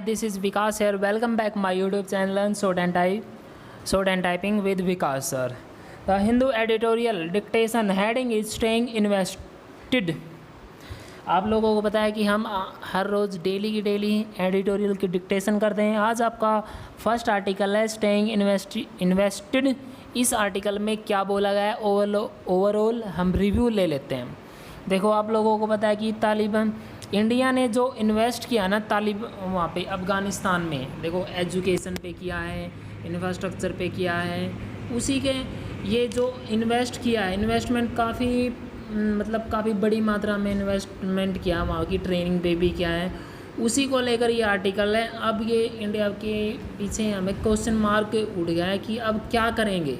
this is Vikas here. Welcome back my YouTube channel and Sword and Typing with Vikas sir. The Hindu editorial dictation heading is staying invested. आप लोगों को पता है कि हम हर रोज़ daily की daily editorial की डिक्टेशन करते हैं। आज आपका फर्स्ट आर्टिकल है स्टेइंग इन्वेस्टेड। इस आर्टिकल में क्या बोला गया है ओवरऑल हम रिव्यू ले लेते हैं। देखो आप लोगों को पता है कि तालिबान इंडिया ने जो इन्वेस्ट किया ना वहाँ पे अफ़गानिस्तान में, देखो एजुकेशन पे किया है, इंफ्रास्ट्रक्चर पे किया है, उसी के ये जो इन्वेस्ट किया है इन्वेस्टमेंट काफ़ी बड़ी मात्रा में इन्वेस्टमेंट किया, वहाँ की ट्रेनिंग पे भी किया है, उसी को लेकर ये आर्टिकल है। अब ये इंडिया के पीछे हमें क्वेश्चन मार्क उठ गया है कि अब क्या करेंगे,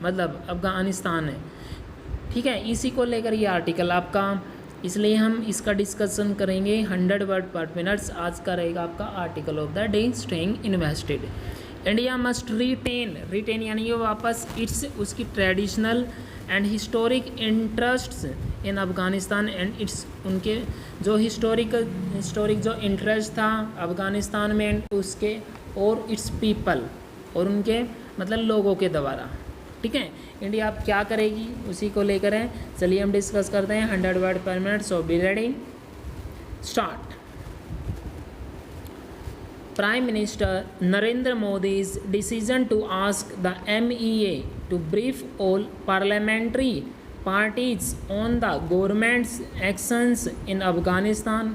मतलब अफ़गानिस्तान है, ठीक है, इसी को लेकर ये आर्टिकल आपका, इसलिए हम इसका डिस्कशन करेंगे 100 वर्ड पर मिनट्स। आज का रहेगा आपका article of the day staying invested. India must retain यानी ये वापस उसकी traditional and historic interests in Afghanistan and उनके जो हिस्टोरिक जो इंटरेस्ट था अफ़गानिस्तान में उसके और इट्स पीपल और उनके मतलब लोगों के द्वारा, ठीक है। इंडिया अब क्या करेगी उसी को लेकर है। चलिए हम डिस्कस करते हैं 100 वर्ड पर minute. So be ready, start. Prime minister Narendra Modi's decision to ask the MEA to brief all parliamentary parties on the government's actions in Afghanistan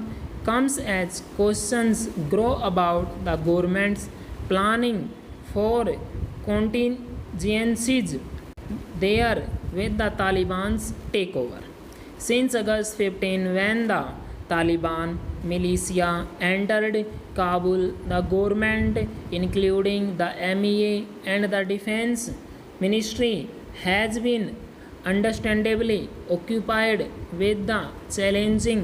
comes as questions grow about the government's planning for contingencies there with the Taliban's takeover. Since August 15, when the Taliban militia entered Kabul, the government, including the MEA and the Defense Ministry, has been understandably occupied with the challenging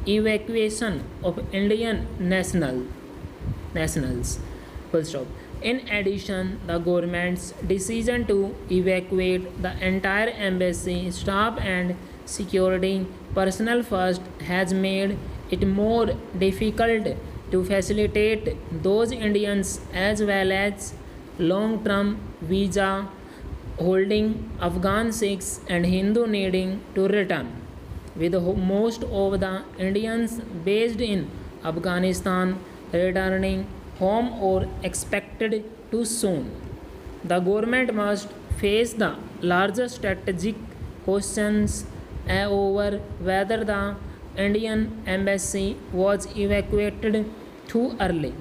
evacuation of Indian nationals. Full stop. In addition, the government's decision to evacuate the entire embassy staff and security personnel first has made it more difficult to facilitate those Indians as well as long-term visa holding Afghan Sikhs and Hindu needing to return, with most of the Indians based in Afghanistan returning home or expected to soon. The government must face the larger strategic questions over whether the Indian embassy was evacuated too early.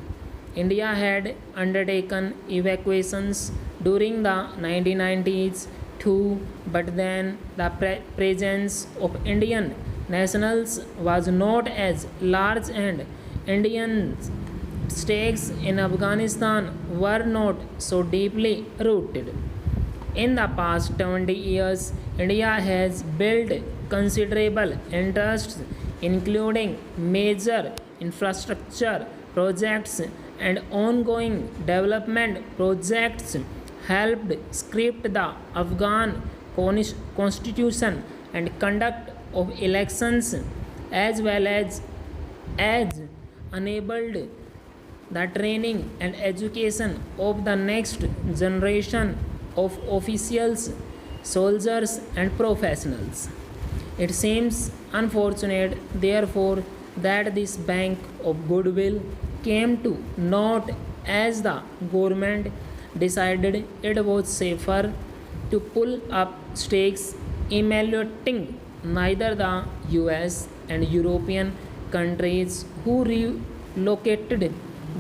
India had undertaken evacuations during the 1990s too, but then the presence of Indian nationals was not as large and Indian stakes in Afghanistan were not so deeply rooted. In the past 20 years, India has built considerable interests, including major infrastructure projects and ongoing development projects, helped script the Afghan constitution and conduct of elections, as well as enabled the training and education of the next generation of officials, soldiers and professionals. It seems unfortunate, therefore, that this bank of goodwill came to naught as the government decided it was safer to pull up stakes, emulating neither the US and European countries who relocated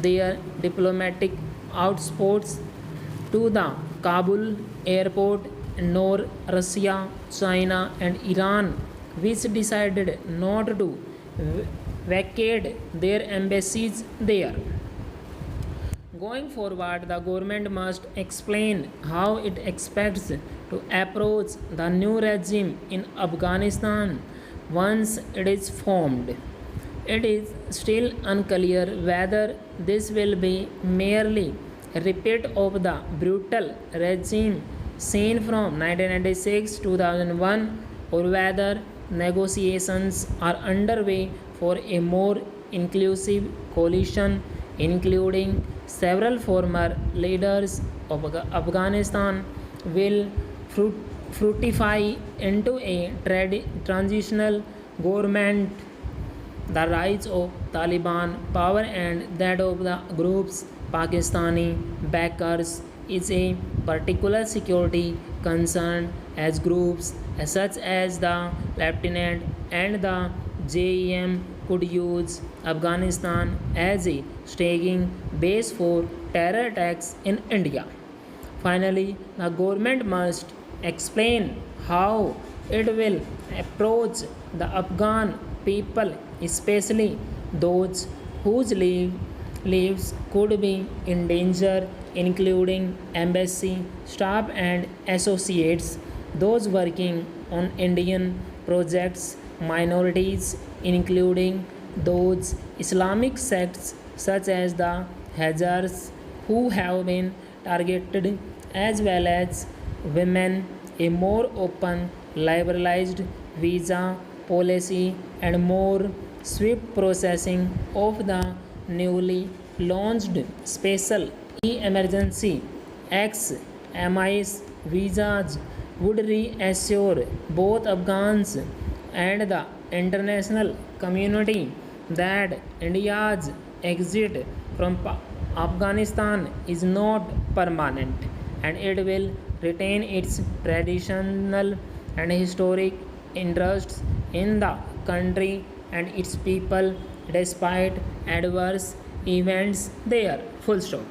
their diplomatic outposts to the Kabul airport, nor Russia, China and Iran, which decided not to vacate their embassies there. Going forward, the government must explain how it expects to approach the new regime in Afghanistan once it is formed. It is still unclear whether this will be merely a repeat of the brutal regime seen from 1996 2001 or whether negotiations are underway for a more inclusive coalition including several former leaders of Afghanistan, will fructify into a transitional government. The rise of Taliban power and that of the group's Pakistani backers is a particular security concern, as groups such as the Lieutenant and the JEM could use Afghanistan as a staging base for terror attacks in India. Finally, the government must explain how it will approach the Afghan people, especially those whose lives could be in danger, including embassy staff and associates, those working on Indian projects, minorities, including those Islamic sects such as the Hazars who have been targeted, as well as women. A more open, liberalized visa policy and more swift processing of the newly launched special emergency XMIS visas would reassure both Afghans and the international community that India's exit from Afghanistan is not permanent, and it will retain its traditional and historic interests in the country and its people despite adverse events there. Full stop.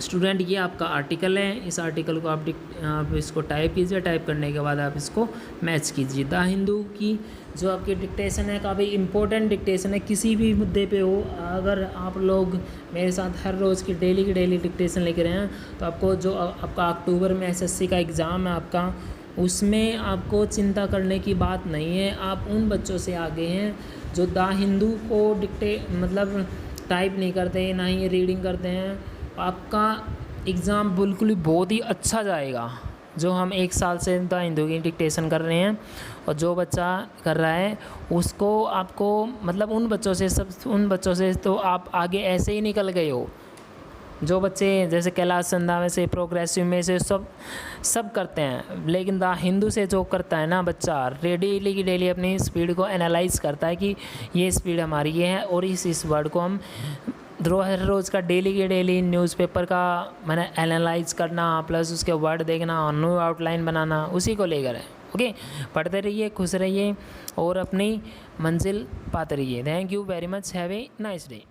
Student ये आपका article है, इस article को आप इसको type कीजिए, type करने के बाद आप इसको मैच कीजिए। द हिंदू की जो आपकी डिक्टेशन है काफ़ी इंपॉर्टेंट डिक्टेशन है, किसी भी मुद्दे पे हो। अगर आप लोग मेरे साथ हर रोज़ की डेली डिक्टेशन लेके रहे हैं तो आपको जो आपका अक्टूबर में एसएससी का एग्ज़ाम है आपका, उसमें आपको चिंता करने की बात नहीं है। आप उन बच्चों से आगे हैं जो द हिंदू को मतलब टाइप नहीं करते, ना ही रीडिंग करते हैं। आपका एग्ज़ाम बिल्कुल ही बहुत ही अच्छा जाएगा। जो हम 1 साल से द हिंदू की डिक्टेशन कर रहे हैं और जो बच्चा कर रहा है उसको आपको मतलब उन बच्चों से तो आप आगे ऐसे ही निकल गए हो। जो बच्चे जैसे कैलाश चंदा में से, प्रोग्रेसिव में से सब करते हैं, लेकिन द हिंदू से जो करता है ना बच्चा, डेली की डेली अपनी स्पीड को एनालाइज करता है कि ये स्पीड हमारी ये है और इस वर्ड को हम हर रोज़ का डेली के डेली न्यूज़पेपर का मैंने एनालाइज करना प्लस उसके वर्ड देखना, न्यू आउटलाइन बनाना, उसी को लेकर है। ओके, पढ़ते रहिए, खुश रहिए और अपनी मंजिल पाते रहिए। Thank you very much, have a nice day.